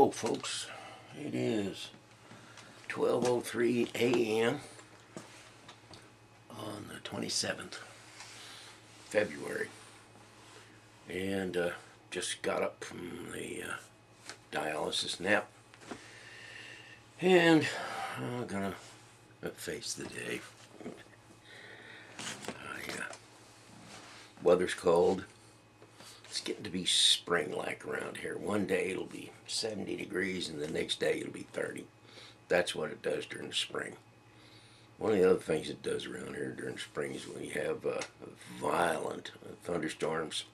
Hello folks, it is 12:03 a.m. on the 27th February, and just got up from the dialysis nap, and I'm gonna face the day. Weather's cold. It's getting to be spring-like around here. One day it'll be 70 degrees and the next day it'll be 30. That's what it does during the spring. One of the other things it does around here during spring is when you have violent thunderstorms,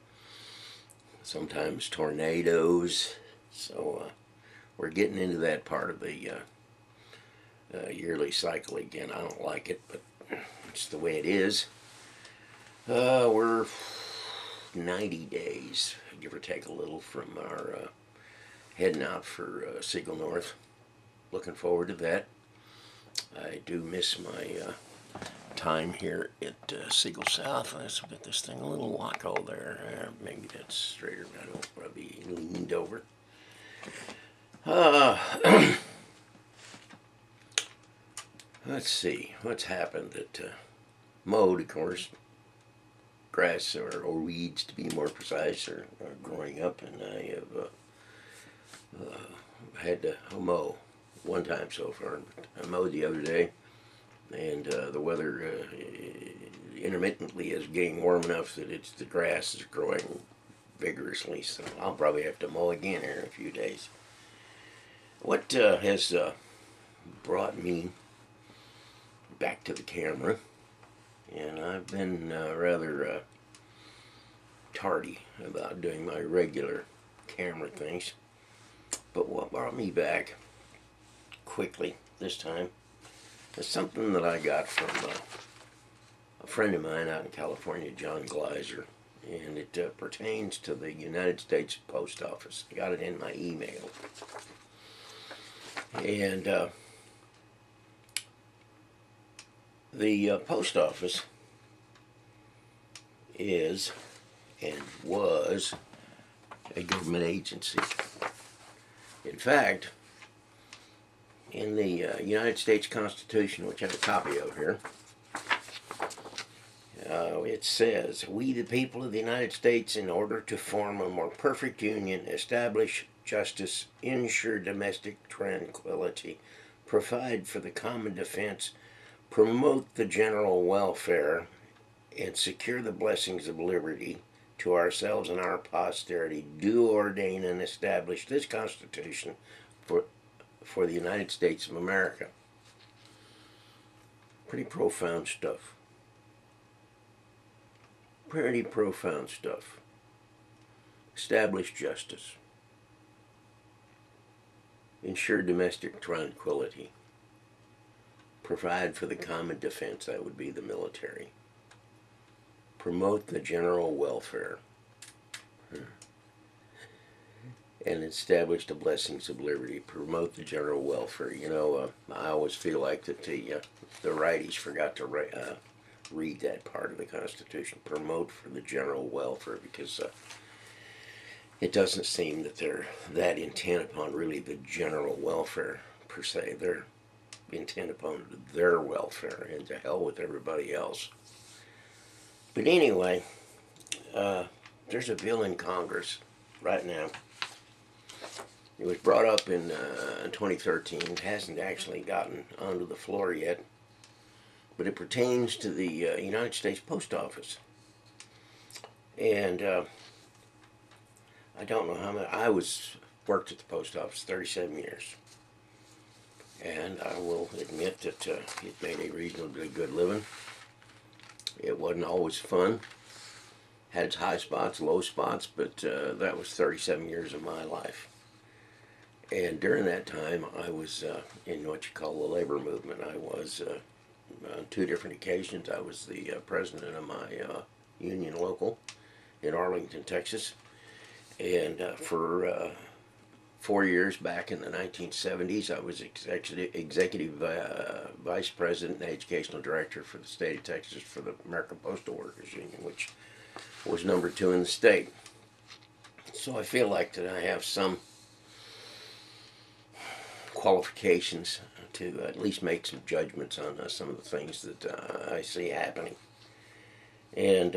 sometimes tornadoes. So we're getting into that part of the yearly cycle again. I don't like it, but it's the way it is. We're 90 days, give or take a little, from our heading out for Siegel North. Looking forward to that. I do miss my time here at Siegel South. Let's get this thing a little wacko there. Maybe that's straighter. I don't want to be leaned over. Let's see what's happened at mowed, of course. Grass or weeds, to be more precise, are growing up, and I have had to mow one time so far. I mowed the other day, and the weather intermittently is getting warm enough that the grass is growing vigorously, so I'll probably have to mow again here in a few days. What has brought me back to the camera, and I've been rather tardy about doing my regular camera things. But what brought me back quickly this time is something that I got from a friend of mine out in California, John Gleiser, and it pertains to the United States Post Office. I got it in my email. And the Post Office is and was a government agency. In fact, in the United States Constitution, which I have a copy of here, it says, "We, the people of the United States, in order to form a more perfect union, establish justice, ensure domestic tranquility, provide for the common defense, promote the general welfare, and secure the blessings of liberty to ourselves and our posterity, do ordain and establish this Constitution for the United States of America." Pretty profound stuff. Pretty profound stuff. Establish justice. Ensure domestic tranquility. Provide for the common defense, that would be the military. Promote the general welfare. And establish the blessings of liberty. Promote the general welfare. You know, I always feel like that the righties forgot to read that part of the Constitution. Promote for the general welfare, because it doesn't seem that they're that intent upon really the general welfare per se. They're intent upon their welfare, and to hell with everybody else. But anyway, there's a bill in Congress right now. It was brought up in 2013. It hasn't actually gotten onto the floor yet, but it pertains to the United States Post Office. And I don't know how many. I worked at the post office 37 years. And I will admit that it made a reasonably good living. It wasn't always fun. Had its high spots, low spots, but that was 37 years of my life. And during that time, I was in what you call the labor movement. I was, on two different occasions, I was the president of my union local in Arlington, Texas. And for 4 years back in the 1970s, I was executive vice president and educational director for the state of Texas for the American Postal Workers Union, which was number 2 in the state. So I feel like that I have some qualifications to at least make some judgments on some of the things that I see happening. And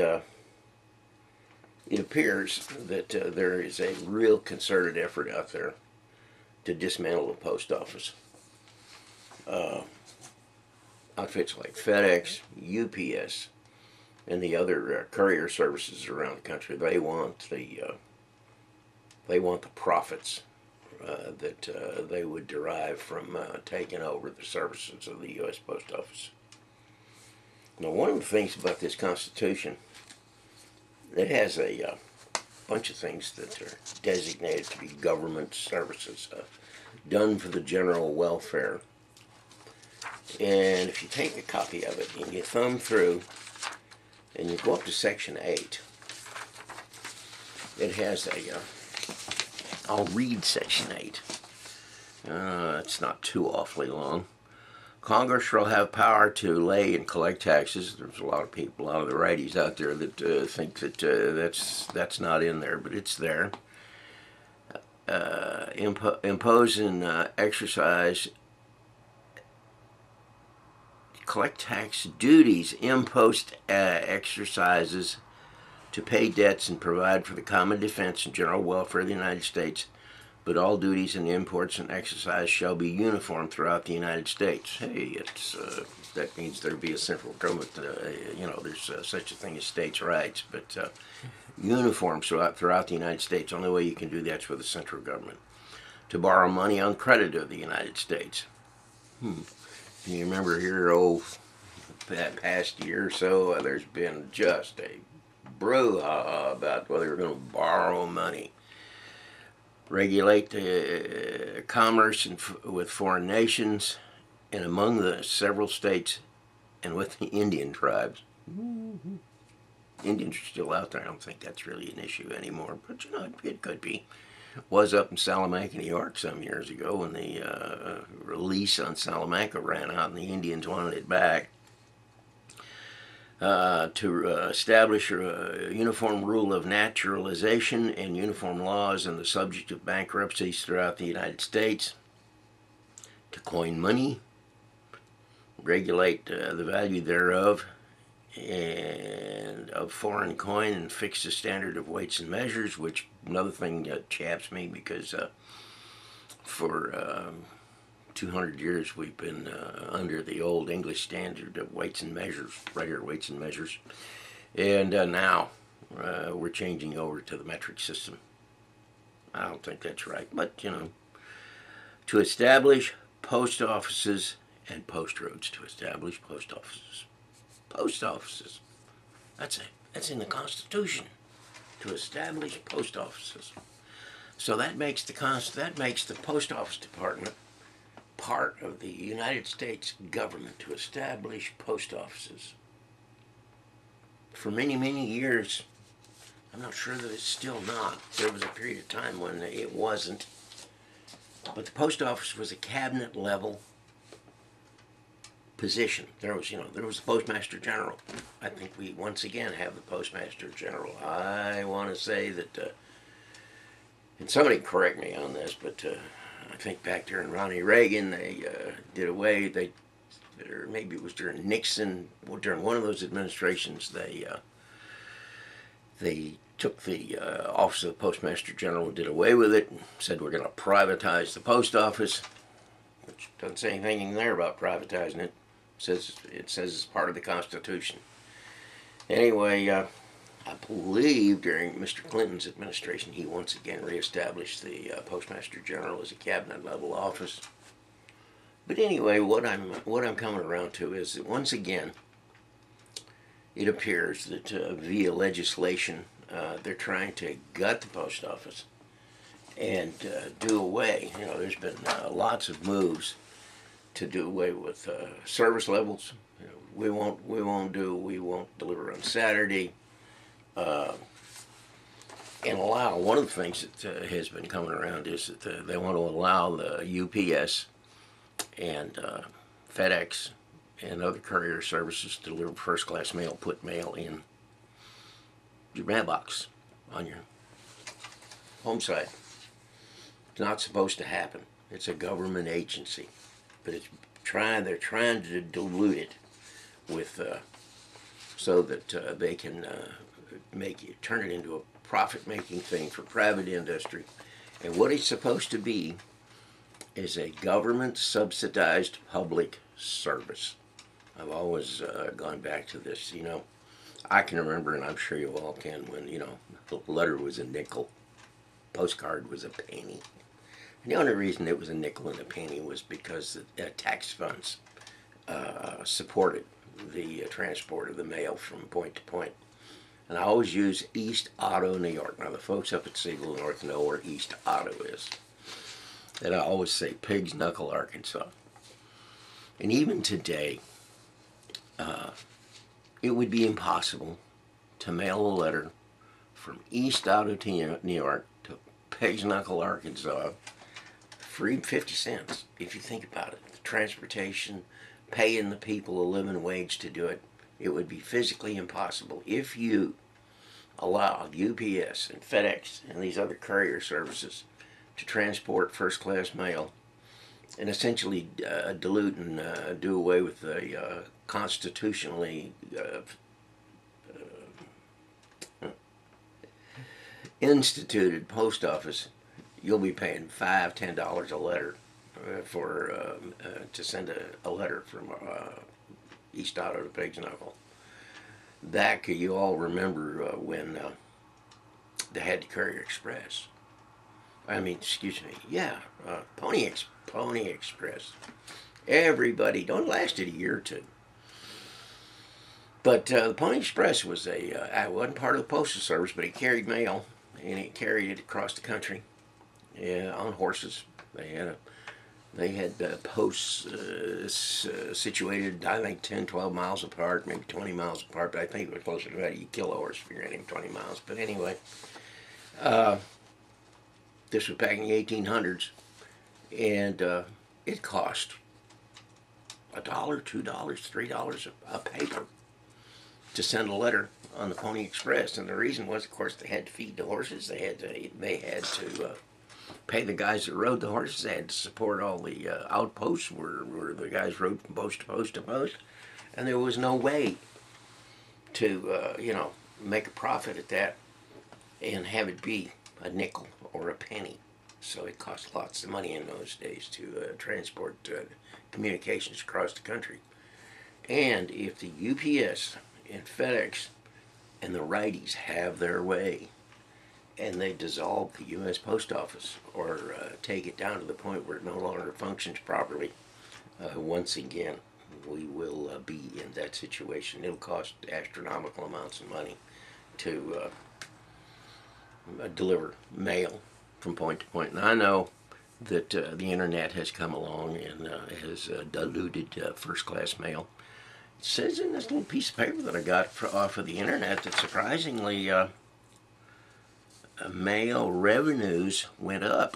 it appears that there is a real concerted effort out there to dismantle the post office. Outfits like FedEx, UPS, and the other courier services around the country, they want the profits that they would derive from taking over the services of the US Post Office. Now, one of the things about this Constitution, it has a bunch of things that are designated to be government services done for the general welfare. And if you take a copy of it and you thumb through and you go up to Section 8, it has I'll read Section 8. It's not too awfully long. Congress shall have power to lay and collect taxes. There's a lot of people, a lot of the righties out there that think that that's not in there, but it's there. Impose and exercise, collect tax duties, impose exercises to pay debts and provide for the common defense and general welfare of the United States, but all duties and imports and exercise shall be uniform throughout the United States. Hey, that means there be a central government. There's such a thing as states' rights, but uniform throughout the United States. Only way you can do that's with the central government. To borrow money on credit of the United States. You remember here, that past year or so, there's been just a brouhaha about whether we're going to borrow money. Regulate commerce with foreign nations and among the several states and with the Indian tribes. Indians are still out there. I don't think that's really an issue anymore, but it could be. Was up in Salamanca, New York some years ago when the release on Salamanca ran out and the Indians wanted it back. To establish a uniform rule of naturalization and uniform laws on the subject of bankruptcies throughout the United States. To coin money, regulate the value thereof and of foreign coin and fix the standard of weights and measures, which another thing that chaps me because for 200 years we've been under the old English standard of weights and measures, regular weights and measures, and now we're changing over to the metric system. I don't think that's right, but to establish post offices and post roads. To establish post offices. Post offices. That's in the Constitution. To establish post offices. So that makes the post office department part of the United States government, to establish post offices. For many, many years, I'm not sure that it's still not. There was a period of time when it wasn't. But the post office was a cabinet level position. There was the Postmaster General. I think we once again have the Postmaster General. I want to say that, and somebody correct me on this, but I think back during Ronnie Reagan, they did away. Or maybe it was during Nixon. During one of those administrations, they took the office of the Postmaster General and did away with it. And said we're going to privatize the post office, which doesn't say anything in there about privatizing it. It says it's part of the Constitution. Anyway, I believe during Mr. Clinton's administration, he once again reestablished the Postmaster General as a cabinet-level office. But anyway, what I'm coming around to is that once again, it appears that via legislation, they're trying to gut the post office and do away. There's been lots of moves to do away with service levels. We won't deliver on Saturday. And allow, one of the things that has been coming around is that they want to allow the UPS and FedEx and other courier services to deliver first-class mail, put mail in your mailbox on your home site. It's not supposed to happen. It's a government agency, but they're trying to dilute it with so that they can turn it into a profit-making thing for private industry. And what it's supposed to be is a government-subsidized public service. I've always gone back to this. I can remember, and I'm sure you all can, when the letter was a nickel, postcard was a penny. And the only reason it was a nickel and a penny was because the tax funds supported the transport of the mail from point to point. And I always use East Otto, New York. Now, the folks up at Siegel North know where East Otto is. And I always say Pig's Knuckle, Arkansas. And even today, it would be impossible to mail a letter from East Otto, New York to Pig's Knuckle, Arkansas for even 50 cents, if you think about it. The transportation, paying the people a living wage to do it, it would be physically impossible if you allowed UPS and FedEx and these other courier services to transport first-class mail and essentially dilute and do away with the constitutionally instituted post office. You'll be paying $5-10 a letter to send a letter from East Otto to Pig's Knuckle. That you all remember when they had the Courier Express. Pony Express. Everybody, don't lasted a year or two. But the Pony Express was it wasn't part of the Postal Service, but it carried mail, and it carried it across the country on horses. They had posts situated, I think, 10, 12 miles apart, maybe 20 miles apart, but I think it was closer to that. You kill a horse if you're getting 20 miles. But anyway, this was back in the 1800s, and it cost $1, $2, $3 a paper to send a letter on the Pony Express. And the reason was, of course, they had to feed the horses. They had to pay the guys that rode the horses. They had to support all the outposts where the guys rode from post to post to post. And there was no way to, make a profit at that and have it be a nickel or a penny. So it cost lots of money in those days to transport communications across the country. And if the UPS and FedEx and the righties have their way, and they dissolve the US Post Office or take it down to the point where it no longer functions properly, once again, we will be in that situation. It'll cost astronomical amounts of money to deliver mail from point to point. And I know that the internet has come along and has diluted first-class mail. It says in this little piece of paper that I got off of the internet that surprisingly mail revenues went up.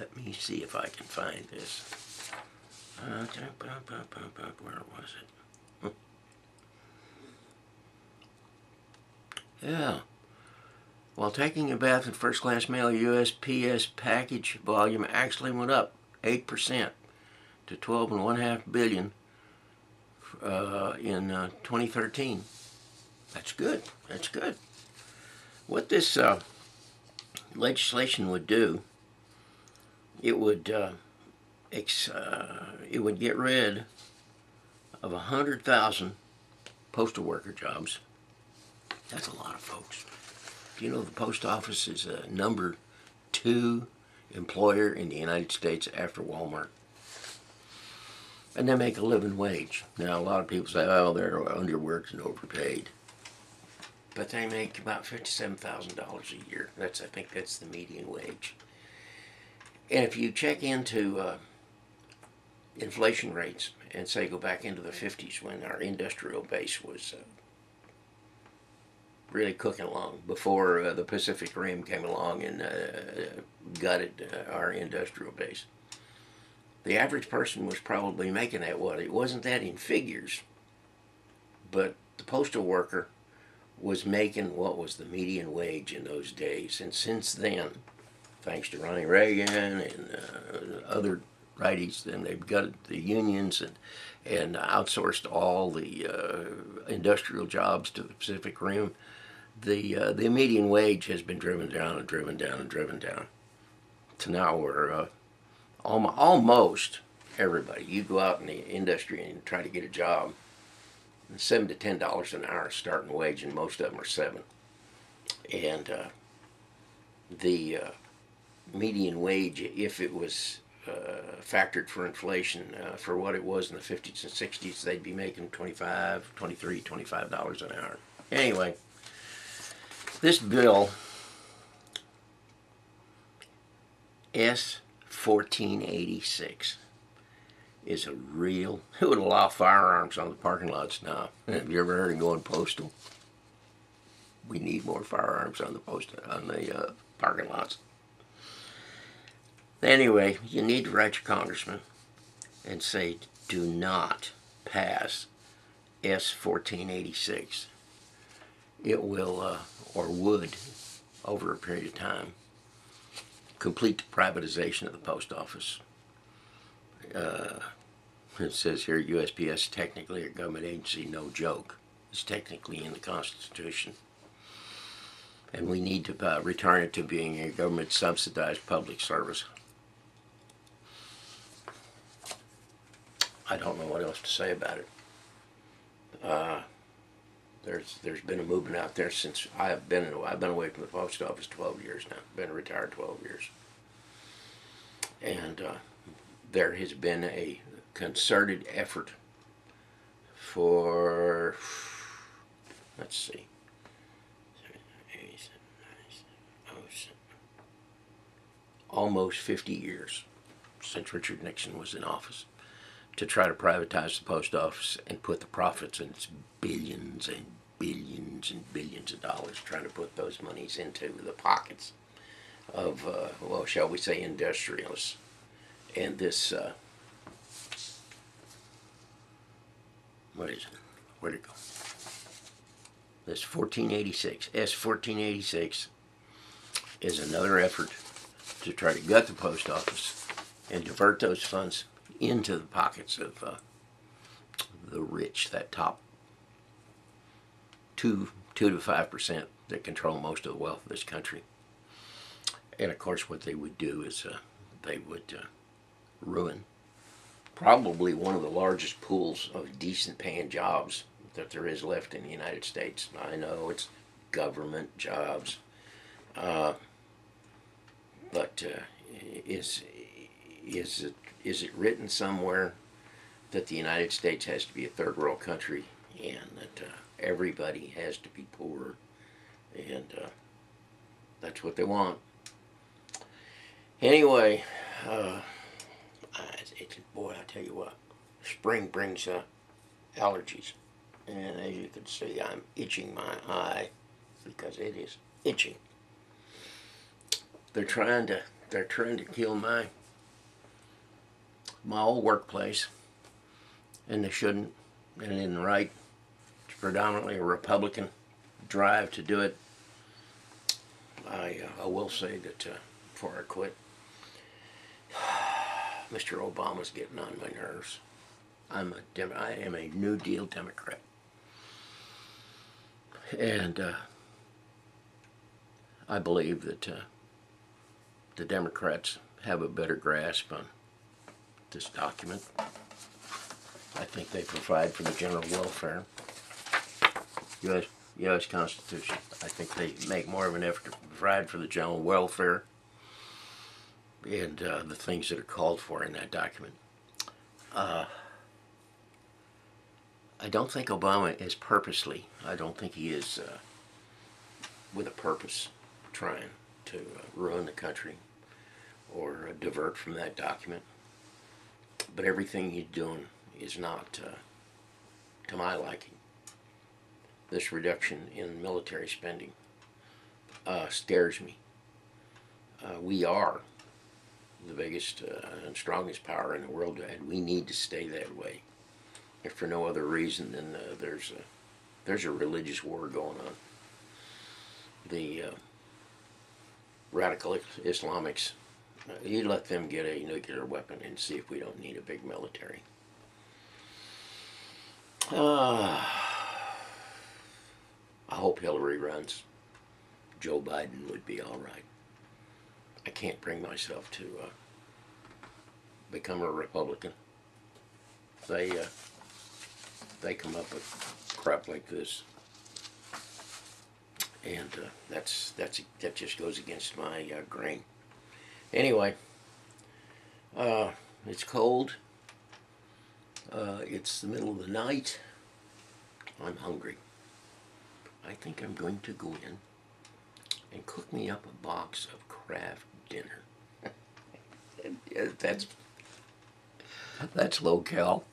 Let me see if I can find this. Where was it? Yeah. While taking a bath in first-class mail, USPS package volume actually went up 8% to $12.5 billion in 2013. That's good. That's good. What this legislation would do, it would get rid of 100,000 postal worker jobs. That's a lot of folks. Do you know the post office is a number 2 employer in the United States after Walmart? And they make a living wage. Now, a lot of people say, oh, they're underworked and overpaid. But they make about $57,000 a year. I think that's the median wage. And if you check into inflation rates and say go back into the 50s when our industrial base was really cooking along, before the Pacific Rim came along and gutted our industrial base, the average person was probably making that what? It wasn't that in figures, but the postal worker was making what was the median wage in those days. And since then, thanks to Ronnie Reagan and other righties, then they've got the unions and outsourced all the industrial jobs to the Pacific Rim. The median wage has been driven down and driven down and driven down to now where almost everybody, you go out in the industry and try to get a job, $7 to $10 an hour starting wage, and most of them are $7. And the median wage, if it was factored for inflation, for what it was in the 50s and 60s, they'd be making $25, $23, $25 an hour. Anyway, this bill, S-1486, is a real, it would allow firearms on the parking lots now. Have you ever heard of going postal? We need more firearms on the parking lots. Anyway, you need to write your congressman and say, do not pass S-1486. It will, or would, over a period of time, complete the privatization of the post office. It says here, USPS is technically a government agency, no joke. It's technically in the Constitution. And we need to return it to being a government-subsidized public service. I don't know what else to say about it. There's been a movement out there since I've been away from the post office 12 years now. Been retired 12 years, and there has been a concerted effort for, let's see, almost 50 years since Richard Nixon was in office, to try to privatize the post office and put the profits, and it's billions and billions and billions of dollars, trying to put those monies into the pockets of, well, shall we say, industrialists. And this, what is it? Where'd it go? This 1486, S-1486, is another effort to try to gut the post office and divert those funds into the pockets of the rich, that top 2 to 5% that control most of the wealth of this country. And of course, what they would do is they would ruin probably one of the largest pools of decent paying jobs that there is left in the United States. I know it's government jobs, but is it written somewhere that the United States has to be a third world country, and that everybody has to be poor, and that's what they want? Anyway, boy, I tell you what, spring brings allergies, and as you can see, I'm itching my eye because it is itching. They're trying to kill my old workplace, and they shouldn't. And it isn't right. It's predominantly a Republican drive to do it. I will say that before I quit, Mr. Obama's getting on my nerves. I am a New Deal Democrat, and I believe that the Democrats have a better grasp on this document. I think they provide for the general welfare. U.S. Constitution. I think they make more of an effort to provide for the general welfare and the things that are called for in that document. I don't think Obama is purposely, I don't think he is with a purpose trying to ruin the country or divert from that document. But everything he's doing is not to my liking. This reduction in military spending scares me. We are the biggest and strongest power in the world, and we need to stay that way. If for no other reason than there's a religious war going on. radical Islamics. You let them get a nuclear weapon and see if we don't need a big military. I hope Hillary runs. Joe Biden would be all right. I can't bring myself to become a Republican. They come up with crap like this, and that just goes against my grain. Anyway, it's cold. It's the middle of the night. I'm hungry. I think I'm going to go in and cook me up a box of Kraft dinner. That's low cal,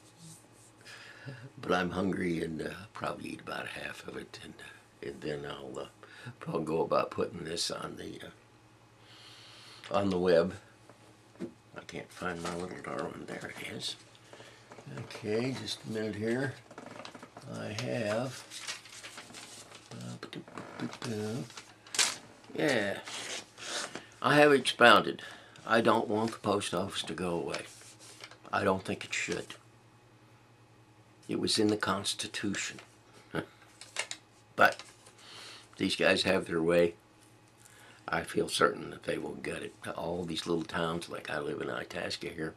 but I'm hungry and probably eat about half of it, and then I'll probably go about putting this on the web. I can't find my little darling. There it is. Okay, just a minute here. I have. Yeah. I have expounded. I don't want the post office to go away. I don't think it should. It was in the Constitution. But these guys have their way. I feel certain that they will get it. All these little towns, like I live in Itasca here,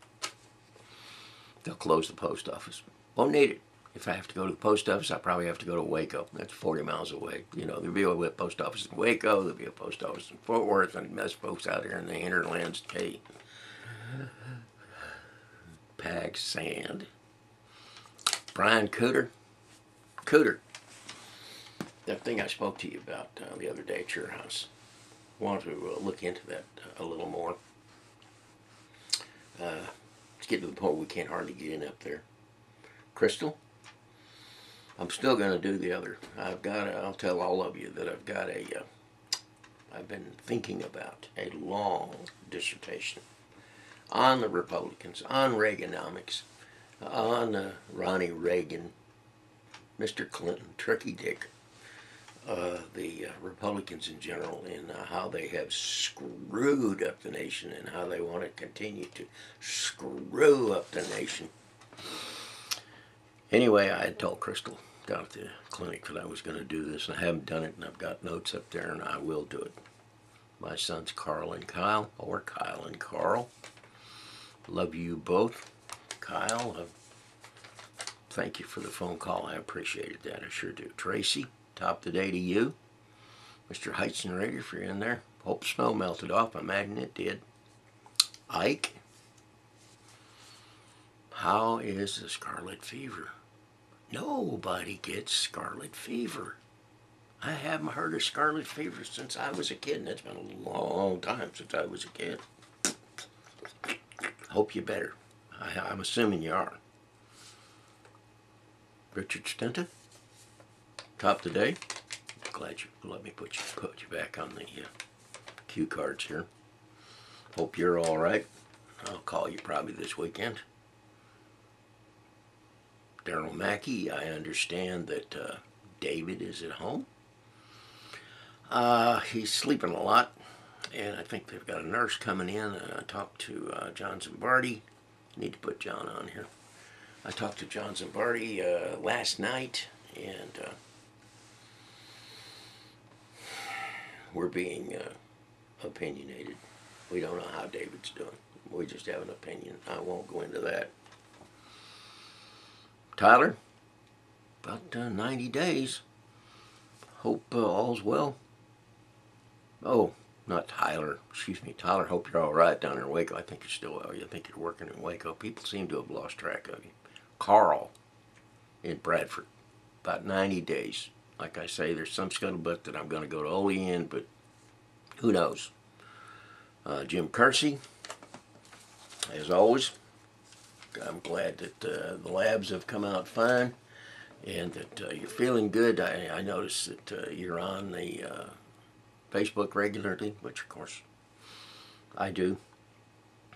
they'll close the post office. Won't need it. If I have to go to the post office, I probably have to go to Waco. That's 40 miles away. You know, there'll be a post office in Waco, there'll be a post office in Fort Worth, and us folks out here in the hinterlands, hey, pack sand. Brian Cooter. That thing I spoke to you about the other day at your house. I want to look into that a little more. It's getting to the point where we can't hardly get in up there. Crystal, I'm still going to do the other. I'll tell all of you that I've been thinking about a long dissertation on the Republicans, on Reaganomics, on Ronnie Reagan, Mr. Clinton, Turkey Dick, the Republicans in general, and how they have screwed up the nation and how they want to continue to screw up the nation. Anyway, I had told Crystal down at the clinic that I was going to do this, and I haven't done it, and I've got notes up there, and I will do it. My sons Carl and Kyle, or Kyle and Carl. Love you both. Kyle, thank you for the phone call. I appreciated that. I sure do. Tracy, top of the day to you. Mr. Heisenrader, if you're in there. Hope snow melted off. I imagine it did. Ike, how is the scarlet fever? Nobody gets scarlet fever. I haven't heard of scarlet fever since I was a kid, and it's been a long time since I was a kid. Hope you're better. I'm assuming you are. Richard Stinton, top of the day. Glad you let me put you back on the cue cards here. Hope you're all right. I'll call you probably this weekend. Daryl Mackey, I understand that David is at home. He's sleeping a lot, and I think they've got a nurse coming in. I talked to John Zimbardi. Need to put John on here. I talked to John Zimbardi last night, and we're being opinionated. We don't know how David's doing. We just have an opinion. I won't go into that. Tyler, about 90 days. Hope all's well. Oh, not Tyler. Excuse me, Tyler. Hope you're all right down there in Waco. I think you're still well. I think you're working in Waco. People seem to have lost track of you. Carl in Bradford, about 90 days. Like I say, there's some scuttlebutt that I'm going to go to Olean, but who knows? Jim Kersey, as always. I'm glad that the labs have come out fine and that you're feeling good. I noticed that you're on the Facebook regularly, which of course I do.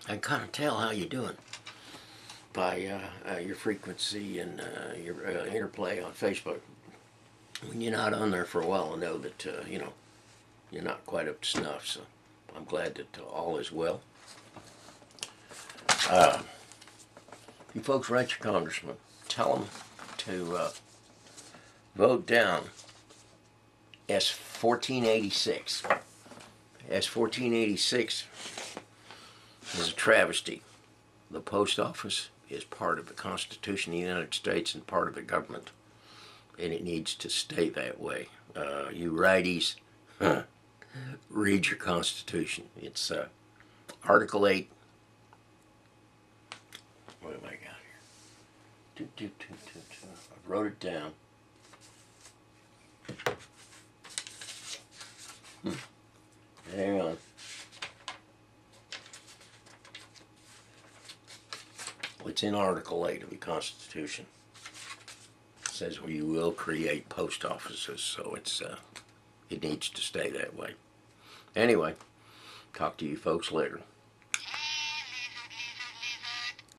I can kind of tell how you're doing by your frequency and your interplay on Facebook. When you're not on there for a while, I know that you're not quite up to snuff. So I'm glad that all is well. You folks write your congressman. Tell them to vote down S-1486. S-1486 is a travesty. The post office is part of the Constitution of the United States and part of the government, and it needs to stay that way. You righties, read your Constitution. It's Article 8. What have I got here? I wrote it down. Hang on. It's in Article 8 of the Constitution. It says we will create post offices, so it needs to stay that way. Anyway, talk to you folks later.